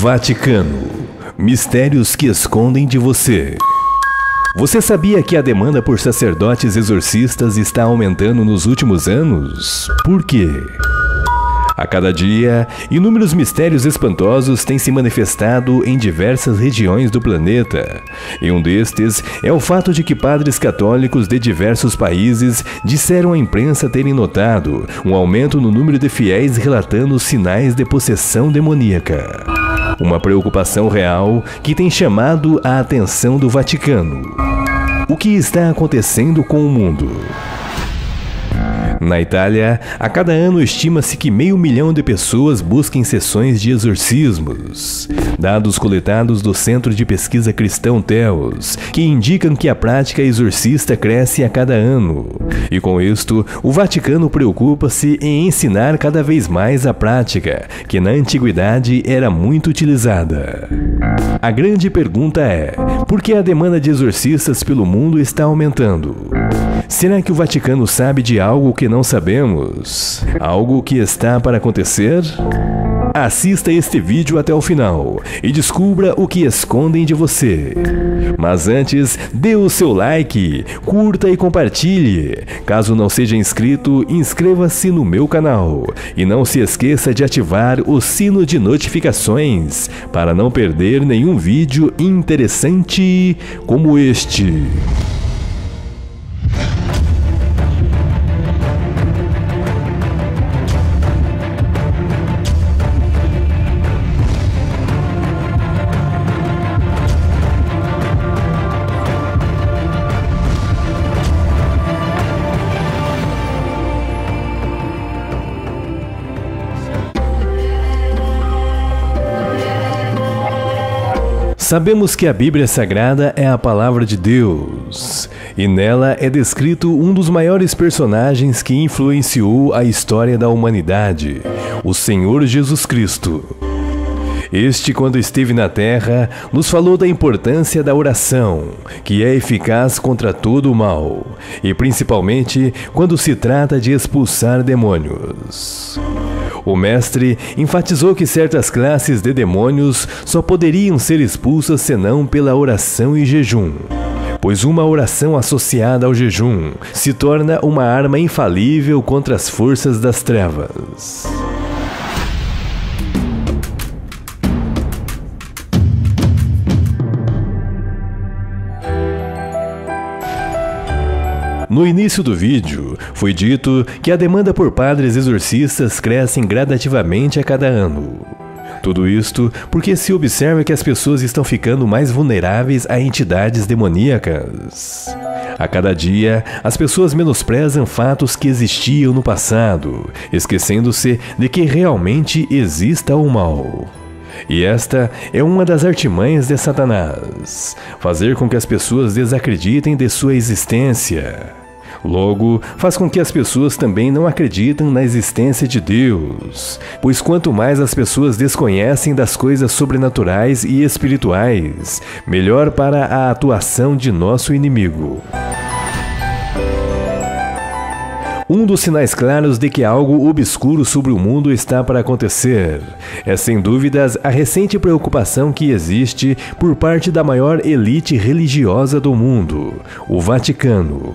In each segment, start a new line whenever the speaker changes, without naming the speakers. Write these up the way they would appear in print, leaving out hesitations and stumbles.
Vaticano. Mistérios que escondem de você. Você sabia que a demanda por sacerdotes exorcistas está aumentando nos últimos anos? Por quê? A cada dia, inúmeros mistérios espantosos têm se manifestado em diversas regiões do planeta. E um destes é o fato de que padres católicos de diversos países disseram à imprensa terem notado um aumento no número de fiéis relatando sinais de possessão demoníaca. Uma preocupação real que tem chamado a atenção do Vaticano. O que está acontecendo com o mundo? Na Itália, a cada ano estima-se que 500 mil de pessoas busquem sessões de exorcismos. Dados coletados do Centro de Pesquisa Cristão Theos, que indicam que a prática exorcista cresce a cada ano. E com isto, o Vaticano preocupa-se em ensinar cada vez mais a prática, que na antiguidade era muito utilizada. A grande pergunta é, por que a demanda de exorcistas pelo mundo está aumentando? Será que o Vaticano sabe de algo que não sabemos? Algo que está para acontecer? Assista este vídeo até o final e descubra o que escondem de você. Mas antes, dê o seu like, curta e compartilhe. Caso não seja inscrito, inscreva-se no meu canal. E não se esqueça de ativar o sino de notificações para não perder nenhum vídeo interessante como este. Sabemos que a Bíblia Sagrada é a palavra de Deus, e nela é descrito um dos maiores personagens que influenciou a história da humanidade, o Senhor Jesus Cristo. Este, quando esteve na Terra, nos falou da importância da oração, que é eficaz contra todo o mal, e principalmente quando se trata de expulsar demônios. O mestre enfatizou que certas classes de demônios só poderiam ser expulsas senão pela oração e jejum, pois uma oração associada ao jejum se torna uma arma infalível contra as forças das trevas. No início do vídeo, foi dito que a demanda por padres exorcistas cresce gradativamente a cada ano. Tudo isto porque se observa que as pessoas estão ficando mais vulneráveis a entidades demoníacas. A cada dia, as pessoas menosprezam fatos que existiam no passado, esquecendo-se de que realmente exista o mal. E esta é uma das artimanhas de Satanás, fazer com que as pessoas desacreditem de sua existência. Logo, faz com que as pessoas também não acreditem na existência de Deus, pois quanto mais as pessoas desconhecem das coisas sobrenaturais e espirituais, melhor para a atuação de nosso inimigo. Um dos sinais claros de que algo obscuro sobre o mundo está para acontecer é, sem dúvidas, a recente preocupação que existe por parte da maior elite religiosa do mundo, o Vaticano.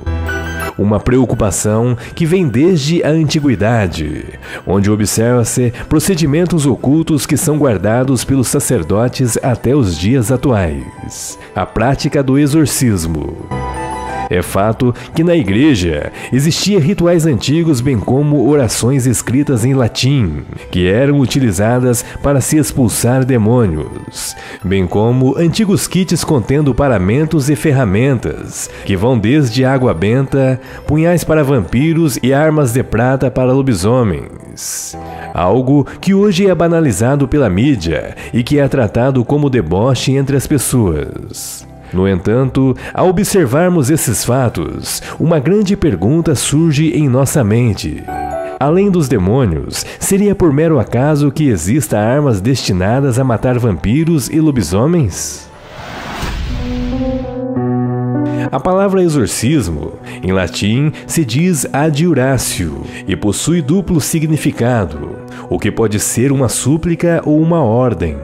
Uma preocupação que vem desde a antiguidade, onde observa-se procedimentos ocultos que são guardados pelos sacerdotes até os dias atuais. A prática do exorcismo. É fato que na igreja existiam rituais antigos bem como orações escritas em latim, que eram utilizadas para se expulsar demônios, bem como antigos kits contendo paramentos e ferramentas, que vão desde água benta, punhais para vampiros e armas de prata para lobisomens. Algo que hoje é banalizado pela mídia e que é tratado como deboche entre as pessoas. No entanto, ao observarmos esses fatos, uma grande pergunta surge em nossa mente. Além dos demônios, seria por mero acaso que exista armas destinadas a matar vampiros e lobisomens? A palavra exorcismo, em latim, se diz adjuratio e possui duplo significado, o que pode ser uma súplica ou uma ordem.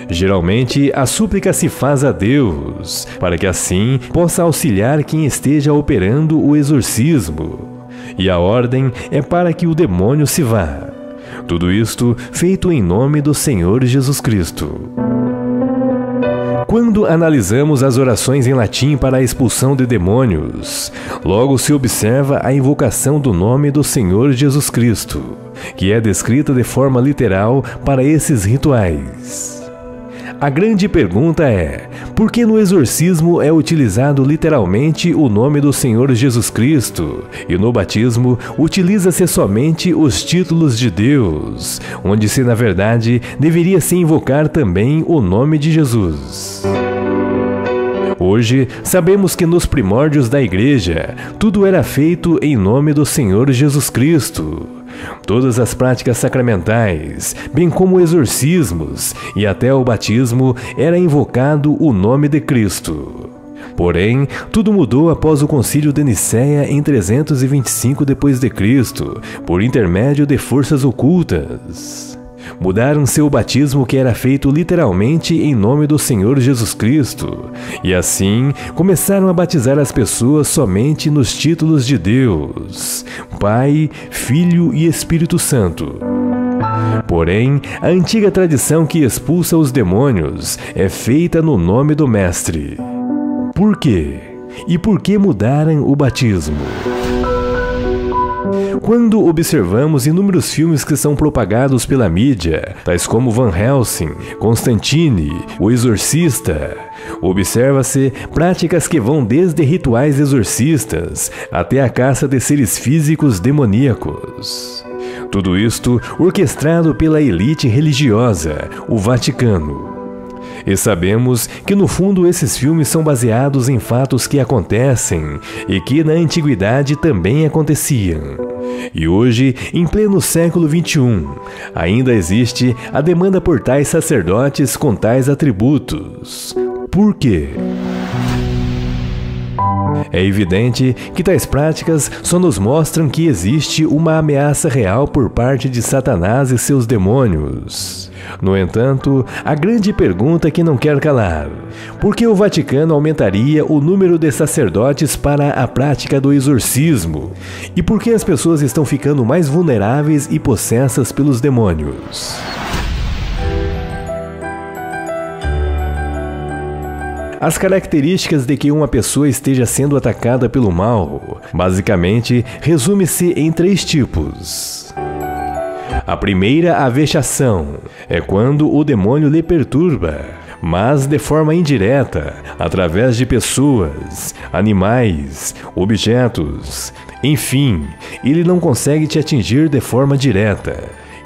Geralmente, a súplica se faz a Deus, para que assim possa auxiliar quem esteja operando o exorcismo. E a ordem é para que o demônio se vá. Tudo isto feito em nome do Senhor Jesus Cristo. Quando analisamos as orações em latim para a expulsão de demônios, logo se observa a invocação do nome do Senhor Jesus Cristo, que é descrita de forma literal para esses rituais. A grande pergunta é: por que no exorcismo é utilizado literalmente o nome do Senhor Jesus Cristo e no batismo utiliza-se somente os títulos de Deus, onde se na verdade deveria se invocar também o nome de Jesus? Hoje, sabemos que nos primórdios da Igreja, tudo era feito em nome do Senhor Jesus Cristo. Todas as práticas sacramentais, bem como exorcismos e até o batismo, era invocado o nome de Cristo. Porém, tudo mudou após o Concílio de Nicéia em 325 d.C., por intermédio de forças ocultas. Mudaram seu batismo, que era feito literalmente em nome do Senhor Jesus Cristo, e assim começaram a batizar as pessoas somente nos títulos de Deus, Pai, Filho e Espírito Santo. Porém, a antiga tradição que expulsa os demônios é feita no nome do Mestre. Por quê? E por que mudaram o batismo? Quando observamos inúmeros filmes que são propagados pela mídia, tais como Van Helsing, Constantine, O Exorcista, observa-se práticas que vão desde rituais exorcistas até a caça de seres físicos demoníacos. Tudo isto orquestrado pela elite religiosa, o Vaticano. E sabemos que no fundo esses filmes são baseados em fatos que acontecem e que na antiguidade também aconteciam. E hoje, em pleno século XXI, ainda existe a demanda por tais sacerdotes com tais atributos. Por quê? É evidente que tais práticas só nos mostram que existe uma ameaça real por parte de Satanás e seus demônios. No entanto, a grande pergunta que não quer calar: por que o Vaticano aumentaria o número de sacerdotes para a prática do exorcismo? E por que as pessoas estão ficando mais vulneráveis e possessas pelos demônios? As características de que uma pessoa esteja sendo atacada pelo mal, basicamente, resume-se em 3 tipos. A primeira, a vexação, é quando o demônio lhe perturba, mas de forma indireta, através de pessoas, animais, objetos, enfim, ele não consegue te atingir de forma direta.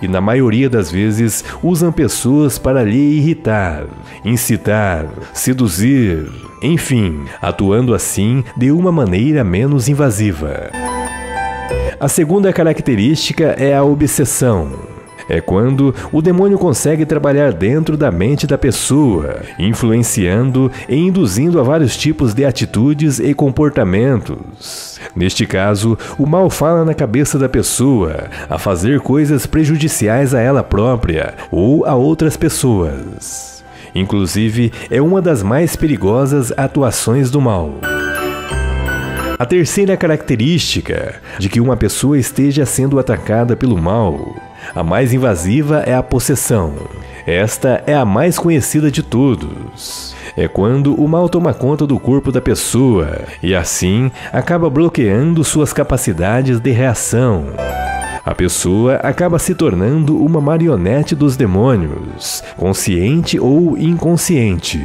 E na maioria das vezes usam pessoas para lhe irritar, incitar, seduzir, enfim, atuando assim de uma maneira menos invasiva. A segunda característica é a obsessão. É quando o demônio consegue trabalhar dentro da mente da pessoa, influenciando e induzindo a vários tipos de atitudes e comportamentos. Neste caso, o mal fala na cabeça da pessoa a fazer coisas prejudiciais a ela própria ou a outras pessoas. Inclusive, é uma das mais perigosas atuações do mal. A terceira característica de que uma pessoa esteja sendo atacada pelo mal, a mais invasiva, é a possessão. Esta é a mais conhecida de todos. É quando o mal toma conta do corpo da pessoa e assim acaba bloqueando suas capacidades de reação. A pessoa acaba se tornando uma marionete dos demônios, consciente ou inconsciente.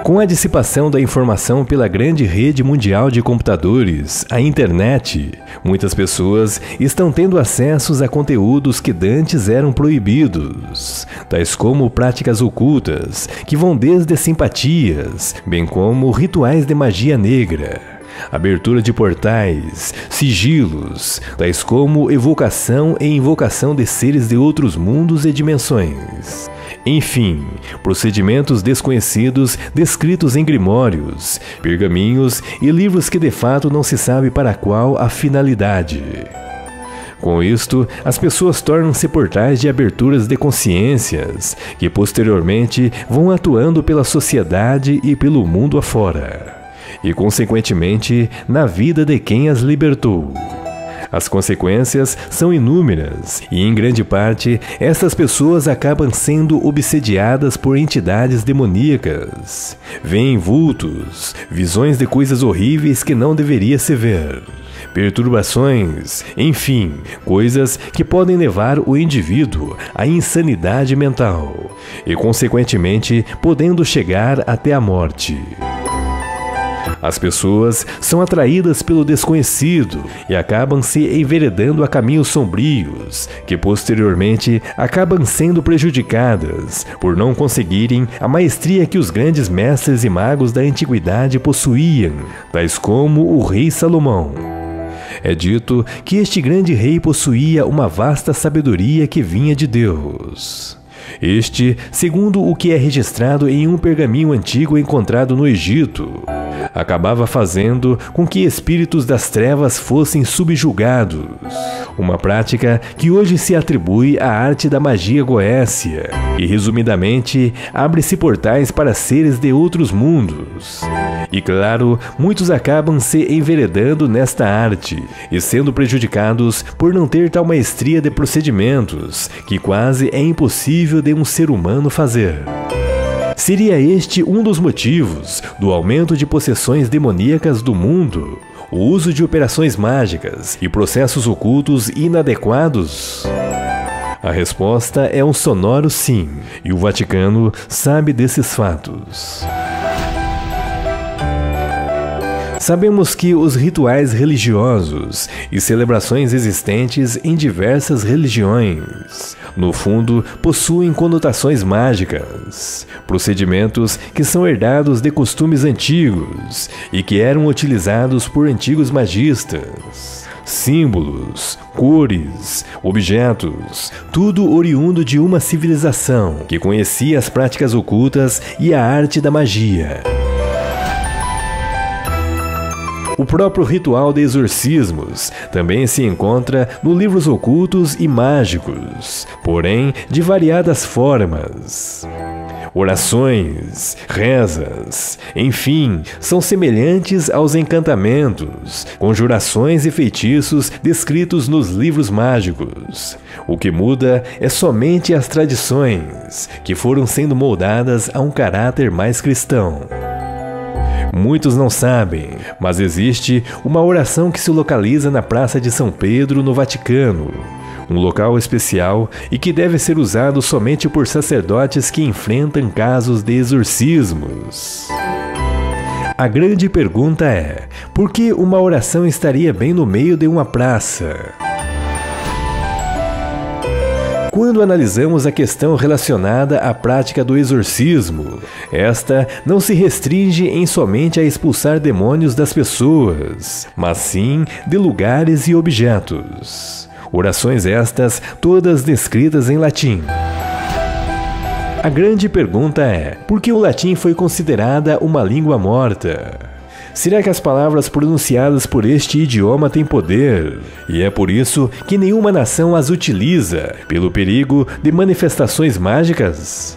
Com a dissipação da informação pela grande rede mundial de computadores, a internet, muitas pessoas estão tendo acessos a conteúdos que dantes eram proibidos, tais como práticas ocultas, que vão desde simpatias, bem como rituais de magia negra, abertura de portais, sigilos, tais como evocação e invocação de seres de outros mundos e dimensões. Enfim, procedimentos desconhecidos descritos em grimórios, pergaminhos e livros que de fato não se sabe para qual a finalidade. Com isto, as pessoas tornam-se portais de aberturas de consciências, que posteriormente vão atuando pela sociedade e pelo mundo afora, e consequentemente na vida de quem as libertou. As consequências são inúmeras e, em grande parte, essas pessoas acabam sendo obsediadas por entidades demoníacas. Veem vultos, visões de coisas horríveis que não deveria se ver, perturbações, enfim, coisas que podem levar o indivíduo à insanidade mental e, consequentemente, podendo chegar até a morte. As pessoas são atraídas pelo desconhecido e acabam se enveredando a caminhos sombrios, que posteriormente acabam sendo prejudicadas por não conseguirem a maestria que os grandes mestres e magos da antiguidade possuíam, tais como o rei Salomão. É dito que este grande rei possuía uma vasta sabedoria que vinha de Deus. Este, segundo o que é registrado em um pergaminho antigo encontrado no Egito, acabava fazendo com que espíritos das trevas fossem subjugados, uma prática que hoje se atribui à arte da magia goécia, e resumidamente abre-se portais para seres de outros mundos. E claro, muitos acabam se enveredando nesta arte e sendo prejudicados por não ter tal maestria de procedimentos que quase é impossível de um ser humano fazer. Seria este um dos motivos do aumento de possessões demoníacas do mundo? O uso de operações mágicas e processos ocultos inadequados? A resposta é um sonoro sim, e o Vaticano sabe desses fatos. Sabemos que os rituais religiosos e celebrações existentes em diversas religiões, no fundo, possuem conotações mágicas, procedimentos que são herdados de costumes antigos e que eram utilizados por antigos magistas. Símbolos, cores, objetos, tudo oriundo de uma civilização que conhecia as práticas ocultas e a arte da magia. O próprio ritual de exorcismos também se encontra nos livros ocultos e mágicos, porém de variadas formas. Orações, rezas, enfim, são semelhantes aos encantamentos, conjurações e feitiços descritos nos livros mágicos. O que muda é somente as tradições, que foram sendo moldadas a um caráter mais cristão. Muitos não sabem, mas existe uma oração que se localiza na Praça de São Pedro, no Vaticano, um local especial e que deve ser usado somente por sacerdotes que enfrentam casos de exorcismos. A grande pergunta é: por que uma oração estaria bem no meio de uma praça? Quando analisamos a questão relacionada à prática do exorcismo, esta não se restringe em somente a expulsar demônios das pessoas, mas sim de lugares e objetos. Orações estas todas descritas em latim. A grande pergunta é: por que o latim foi considerada uma língua morta? Será que as palavras pronunciadas por este idioma têm poder? E é por isso que nenhuma nação as utiliza, pelo perigo de manifestações mágicas?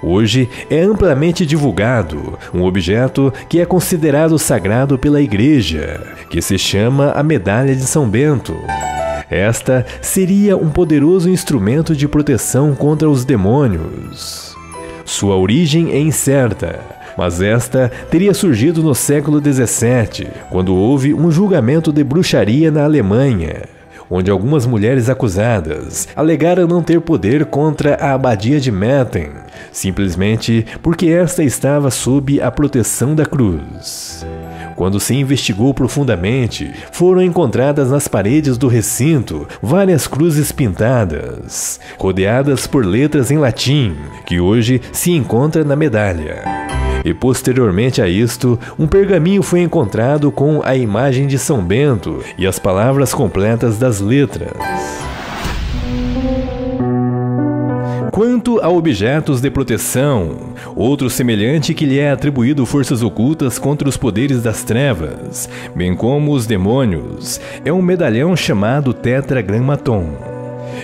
Hoje é amplamente divulgado um objeto que é considerado sagrado pela Igreja, que se chama a Medalha de São Bento. Esta seria um poderoso instrumento de proteção contra os demônios. Sua origem é incerta, mas esta teria surgido no século XVII, quando houve um julgamento de bruxaria na Alemanha, onde algumas mulheres acusadas alegaram não ter poder contra a abadia de Metten, simplesmente porque esta estava sob a proteção da cruz. Quando se investigou profundamente, foram encontradas nas paredes do recinto várias cruzes pintadas, rodeadas por letras em latim, que hoje se encontra na medalha. E posteriormente a isto, um pergaminho foi encontrado com a imagem de São Bento e as palavras completas das letras. Quanto a objetos de proteção, outro semelhante que lhe é atribuído forças ocultas contra os poderes das trevas, bem como os demônios, é um medalhão chamado Tetragrammaton.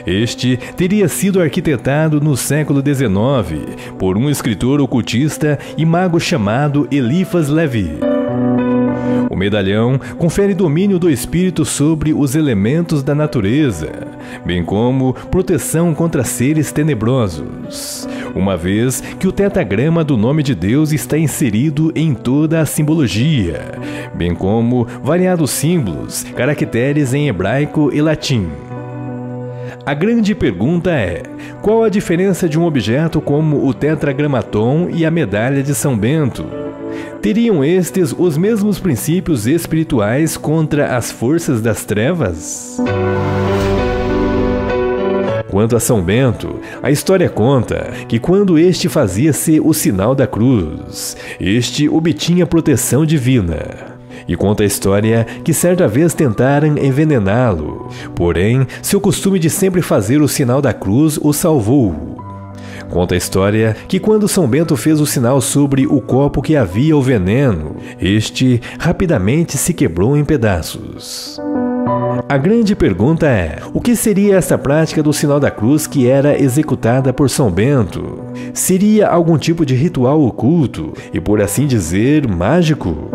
Este teria sido arquitetado no século XIX por um escritor ocultista e mago chamado Eliphas Levi. O medalhão confere domínio do espírito sobre os elementos da natureza, bem como proteção contra seres tenebrosos, uma vez que o tetragrama do nome de Deus está inserido em toda a simbologia, bem como variados símbolos, caracteres em hebraico e latim. A grande pergunta é: qual a diferença de um objeto como o Tetragrammaton e a medalha de São Bento? Teriam estes os mesmos princípios espirituais contra as forças das trevas? Quanto a São Bento, a história conta que quando este fazia-se o sinal da cruz, este obtinha proteção divina. E conta a história que certa vez tentaram envenená-lo, porém, seu costume de sempre fazer o sinal da cruz o salvou. Conta a história que quando São Bento fez o sinal sobre o copo que havia o veneno, este rapidamente se quebrou em pedaços. A grande pergunta é: o que seria essa prática do sinal da cruz que era executada por São Bento? Seria algum tipo de ritual oculto e, por assim dizer, mágico?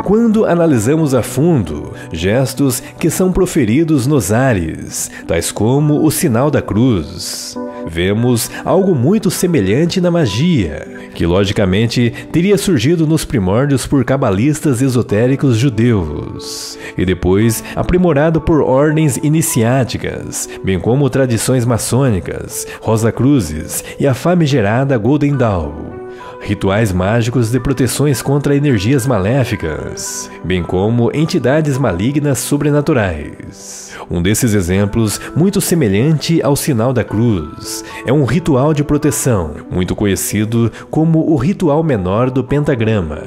Quando analisamos a fundo gestos que são proferidos nos ares, tais como o sinal da cruz, vemos algo muito semelhante na magia, que logicamente teria surgido nos primórdios por cabalistas esotéricos judeus, e depois aprimorado por ordens iniciáticas, bem como tradições maçônicas, Rosacruzes e a famigerada Golden Dawn. Rituais mágicos de proteções contra energias maléficas, bem como entidades malignas sobrenaturais. Um desses exemplos, muito semelhante ao sinal da cruz, é um ritual de proteção, muito conhecido como o ritual menor do pentagrama.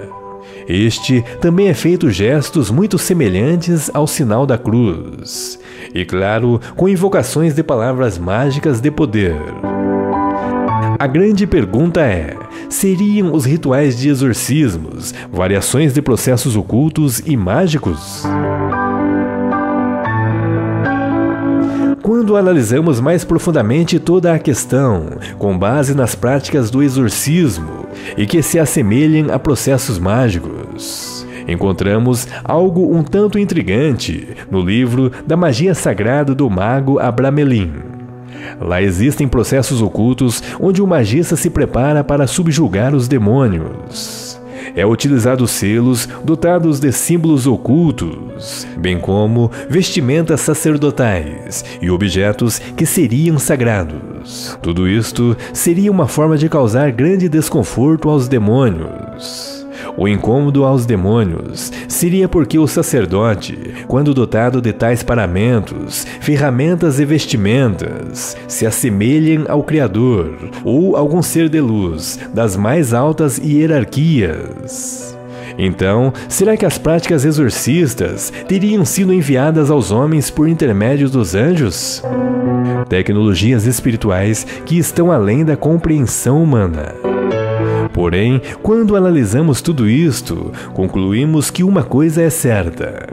Este também é feito gestos muito semelhantes ao sinal da cruz, e claro, com invocações de palavras mágicas de poder. A grande pergunta é: seriam os rituais de exorcismos variações de processos ocultos e mágicos? Quando analisamos mais profundamente toda a questão, com base nas práticas do exorcismo e que se assemelham a processos mágicos, encontramos algo um tanto intrigante no livro da magia sagrada do mago Abramelin. Lá existem processos ocultos onde o magista se prepara para subjugar os demônios. É utilizado selos dotados de símbolos ocultos, bem como vestimentas sacerdotais e objetos que seriam sagrados. Tudo isto seria uma forma de causar grande desconforto aos demônios. O incômodo aos demônios seria porque o sacerdote, quando dotado de tais paramentos, ferramentas e vestimentas, se assemelhem ao Criador ou algum ser de luz das mais altas hierarquias. Então, será que as práticas exorcistas teriam sido enviadas aos homens por intermédio dos anjos? Tecnologias espirituais que estão além da compreensão humana. Porém, quando analisamos tudo isto, concluímos que uma coisa é certa: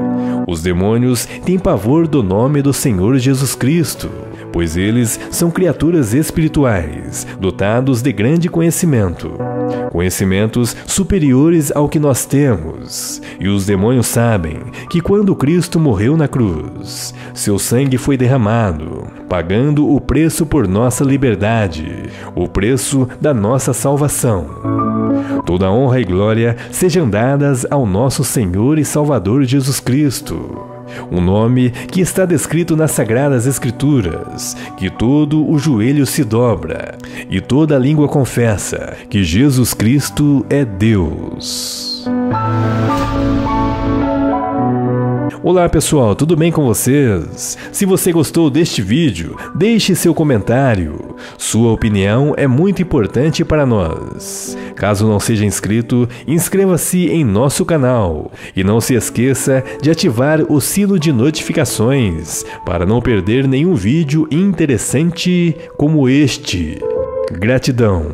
os demônios têm pavor do nome do Senhor Jesus Cristo, pois eles são criaturas espirituais, dotados de grande conhecimento, conhecimentos superiores ao que nós temos. E os demônios sabem que quando Cristo morreu na cruz, seu sangue foi derramado, pagando o preço por nossa liberdade, o preço da nossa salvação. Toda honra e glória sejam dadas ao nosso Senhor e Salvador Jesus Cristo, um nome que está descrito nas Sagradas Escrituras, que todo o joelho se dobra e toda a língua confessa que Jesus Cristo é Deus. Olá pessoal, tudo bem com vocês? Se você gostou deste vídeo, deixe seu comentário. Sua opinião é muito importante para nós. Caso não seja inscrito, inscreva-se em nosso canal. E não se esqueça de ativar o sino de notificações para não perder nenhum vídeo interessante como este. Gratidão!